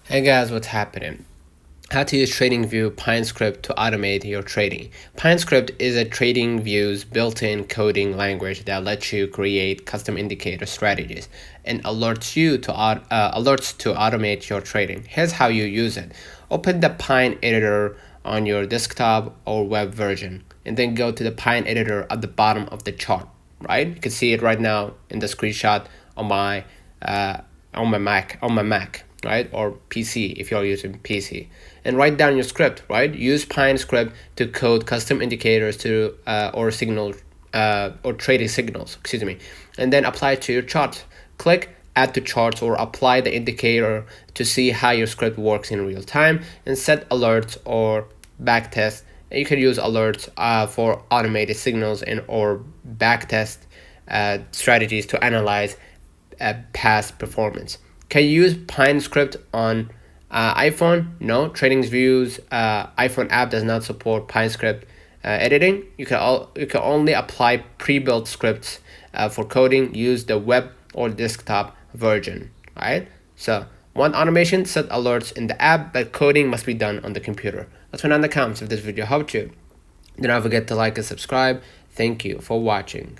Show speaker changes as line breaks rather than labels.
Hey guys, what's happening? How to use TradingView Pine Script to automate your trading. Pine Script is a TradingView's built-in coding language that lets you create custom indicator strategies and alerts to automate your trading. Here's how you use it. Open the Pine editor on your desktop or web version, and then go to the Pine editor at the bottom of the chart. Right? You can see it right now in the screenshot on my Mac, right, or PC if you're using PC, and write down your script. Right, use Pine script to code custom indicators to or signal or trading signals, excuse me, and then apply it to your chart. Click add to charts or apply the indicator to see how your script works in real time, and set alerts or backtest. You can use alerts for automated signals and or backtest strategies to analyze past performance. Can you use Pine script on iPhone? No, TradingView's iPhone app does not support Pine script editing. You can only apply pre-built scripts for coding. Use the web or desktop version. Right? So want automation? Set alerts in the app, but coding must be done on the computer. Let's find out in the comments if this video helped you. Do not forget to like and subscribe. Thank you for watching.